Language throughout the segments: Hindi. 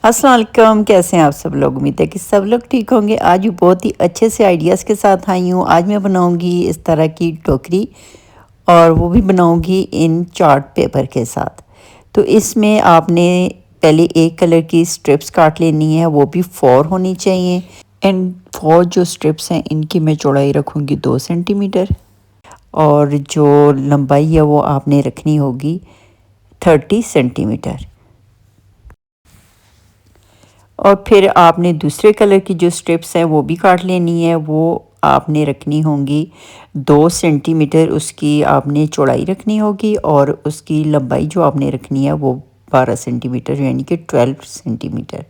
अस्सलाम वालेकुम, कैसे हैं आप सब लोग। उम्मीद है कि सब लोग ठीक होंगे। आज भी बहुत ही अच्छे से आइडियाज़ के साथ आई हूँ। आज मैं बनाऊँगी इस तरह की टोकरी और वो भी बनाऊँगी इन चार्ट पेपर के साथ। तो इसमें आपने पहले एक कलर की स्ट्रिप्स काट लेनी है, वो भी 4 होनी चाहिए। एंड 4 जो स्ट्रिप्स हैं इनकी मैं चौड़ाई रखूँगी 2 सेंटीमीटर और जो लंबाई है वो आपने रखनी होगी 30 सेंटीमीटर। और फिर आपने दूसरे कलर की जो स्ट्रिप्स हैं वो भी काट लेनी है। वो आपने रखनी होंगी 2 सेंटीमीटर, उसकी आपने चौड़ाई रखनी होगी और उसकी लंबाई जो आपने रखनी है वो 12 सेंटीमीटर यानी कि 12 सेंटीमीटर।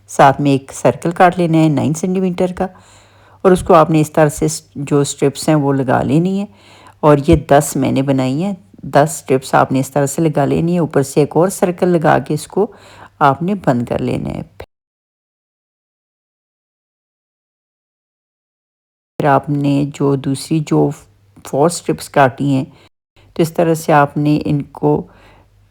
साथ में एक सर्कल काट लेना है 9 सेंटीमीटर का और उसको आपने इस तरह से जो स्ट्रिप्स हैं वो लगा लेनी है। और ये 10 मैंने बनाई हैं। 10 स्ट्रिप्स आपने इस तरह से लगा लेनी है। ऊपर से एक और सर्कल लगा के इसको आपने बंद कर लेना है। फिर आपने जो दूसरी जो 4 स्ट्रिप्स काटी हैं तो इस तरह से आपने इनको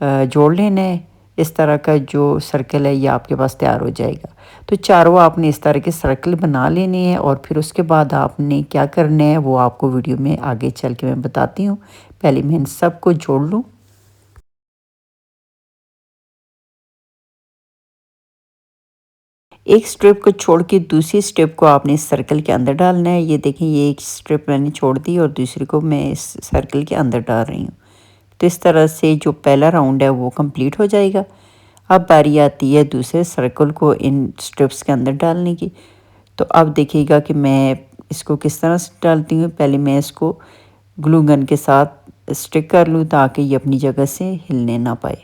जोड़ लेना है। इस तरह का जो सर्कल है ये आपके पास तैयार हो जाएगा। तो चारों आपने इस तरह के सर्कल बना लेने हैं और फिर उसके बाद आपने क्या करना है वो आपको वीडियो में आगे चल के मैं बताती हूँ। पहले मैं इन सबको जोड़ लूँ। एक स्ट्रिप को छोड़ के दूसरी स्ट्रिप को आपने इस सर्कल के अंदर डालना है। ये देखें, ये एक स्ट्रिप मैंने छोड़ दी और दूसरी को मैं इस सर्कल के अंदर डाल रही हूँ। तो इस तरह से जो पहला राउंड है वो कंप्लीट हो जाएगा। अब बारी आती है दूसरे सर्कल को इन स्ट्रिप्स के अंदर डालने की। तो अब देखिएगा कि मैं इसको किस तरह से डालती हूँ। पहले मैं इसको ग्लू गन के साथ स्टिक कर लूँ ताकि ये अपनी जगह से हिलने ना पाए।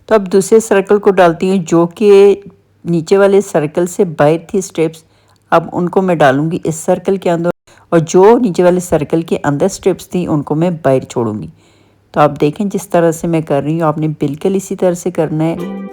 तो अब दूसरे सर्कल को डालती हूँ जो कि नीचे वाले सर्कल से बाहर थी स्ट्रिप्स। अब उनको मैं डालूँगी इस सर्कल के अंदर और जो नीचे वाले सर्कल के अंदर स्ट्रिप्स थी उनको मैं बाहर छोड़ूंगी। तो आप देखें जिस तरह से मैं कर रही हूँ आपने बिल्कुल इसी तरह से करना है।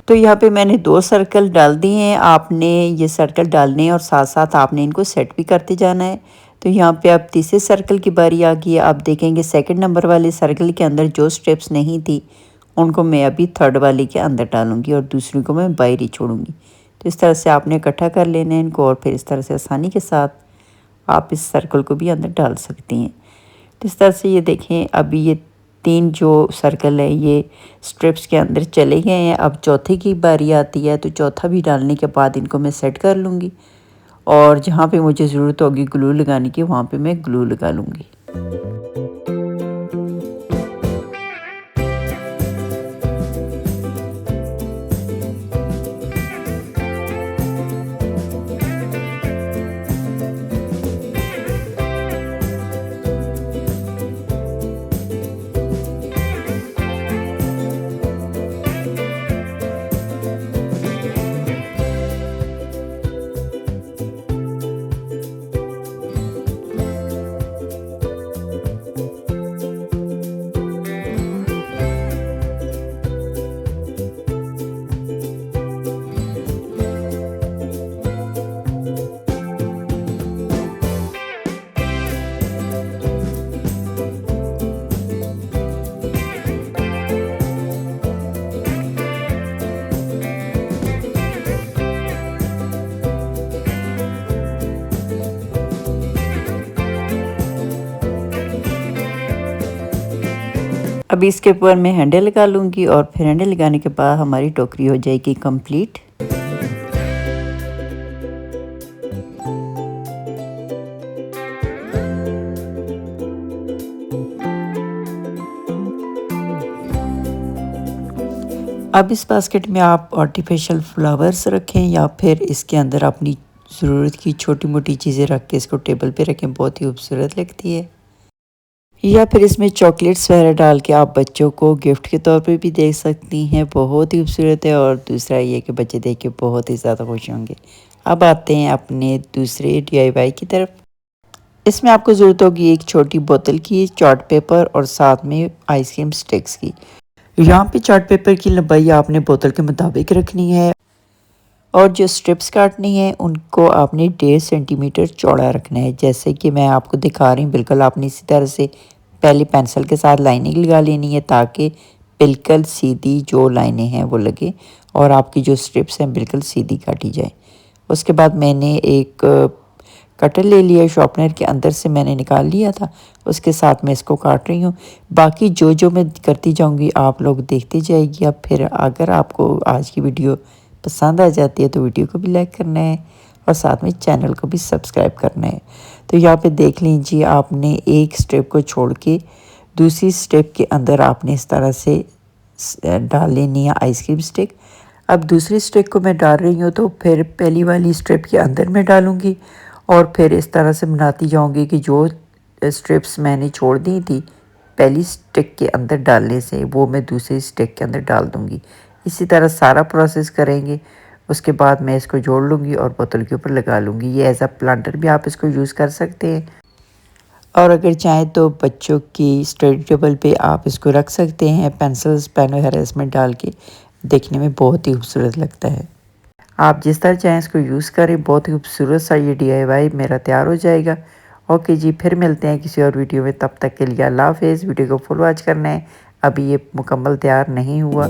तो यहाँ पे मैंने 2 सर्कल डाल दिए हैं। आपने ये सर्कल डालने हैं और साथ साथ आपने इनको सेट भी करते जाना है। तो यहाँ पे अब तीसरे सर्कल की बारी आ गई है। आप देखेंगे सेकंड नंबर वाले सर्कल के अंदर जो स्टेप्स नहीं थी उनको मैं अभी थर्ड वाले के अंदर डालूंगी और दूसरी को मैं बाहर ही छोड़ूंगी। तो इस तरह से आपने इकट्ठा कर लेना है इनको और फिर इस तरह से आसानी के साथ आप इस सर्कल को भी अंदर डाल सकती हैं। तो इस तरह से ये देखें अभी ये 3 जो सर्कल है ये स्ट्रिप्स के अंदर चले गए हैं। अब चौथे की बारी आती है तो चौथा भी डालने के बाद इनको मैं सेट कर लूँगी और जहाँ पे मुझे ज़रूरत होगी ग्लू लगाने की वहाँ पे मैं ग्लू लगा लूँगी। अभी इसके ऊपर मैं हैंडल लगा लूँगी और फिर हैंडल लगाने के बाद हमारी टोकरी हो जाएगी कंप्लीट। अब इस बास्केट में आप आर्टिफिशियल फ्लावर्स रखें या फिर इसके अंदर अपनी ज़रूरत की छोटी मोटी चीज़ें रख के इसको टेबल पे रखें, बहुत ही खूबसूरत लगती है। या फिर इसमें चॉकलेट्स वगैरह डाल के आप बच्चों को गिफ्ट के तौर पे भी दे सकती हैं, बहुत ही खूबसूरत है। और दूसरा ये कि बच्चे देख के बहुत ही ज़्यादा खुश होंगे। अब आते हैं अपने दूसरे DIY की तरफ। इसमें आपको ज़रूरत होगी एक छोटी बोतल की, चार्ट पेपर और साथ में आइसक्रीम स्टिक्स की। यहाँ पे चार्ट पेपर की लंबाई आपने बोतल के मुताबिक रखनी है और जो स्ट्रिप्स काटनी है उनको आपने 1.5 सेंटीमीटर चौड़ा रखना है। जैसे कि मैं आपको दिखा रही हूँ, बिल्कुल आपने इसी तरह से पहले पेंसिल के साथ लाइनिंग लगा लेनी है ताकि बिल्कुल सीधी जो लाइनें हैं वो लगे और आपकी जो स्ट्रिप्स हैं बिल्कुल सीधी काटी जाए। उसके बाद मैंने एक कटर ले लिया, शॉर्पनर के अंदर से मैंने निकाल लिया था, उसके साथ मैं इसको काट रही हूँ। बाकी जो जो मैं करती जाऊँगी आप लोग देखते जाइए। अब फिर अगर आपको आज की वीडियो पसंद आ जाती है तो वीडियो को भी लाइक करना है और साथ में चैनल को भी सब्सक्राइब करना है। तो यहाँ पे देख लीजिए, आपने एक स्टेप को छोड़ के दूसरी स्टेप के अंदर आपने इस तरह से डाल लेनी है आइसक्रीम स्टिक। अब दूसरी स्टिक को मैं डाल रही हूँ तो फिर पहली वाली स्ट्रिप के अंदर मैं डालूँगी और फिर इस तरह से बनाती जाऊँगी कि जो स्ट्रिप्स मैंने छोड़ दी थी पहली स्टिक के अंदर डालने से वो मैं दूसरी स्टिक के अंदर डाल दूँगी। इसी तरह सारा प्रोसेस करेंगे। उसके बाद मैं इसको जोड़ लूँगी और बोतल के ऊपर लगा लूँगी। ये एज अ प्लांटर भी आप इसको यूज़ कर सकते हैं और अगर चाहें तो बच्चों की स्टडी टेबल पे आप इसको रख सकते हैं, पेंसिल्स पेन वगैरह इसमें डाल के। देखने में बहुत ही खूबसूरत लगता है। आप जिस तरह चाहें इसको यूज़ करें, बहुत ही खूबसूरत सा ये DIY मेरा तैयार हो जाएगा। ओके जी, फिर मिलते हैं किसी और वीडियो में। तब तक के लिए अल्लाह हाफ़िज़। वीडियो को फुल वॉच करना है, अभी ये मुकम्मल तैयार नहीं हुआ।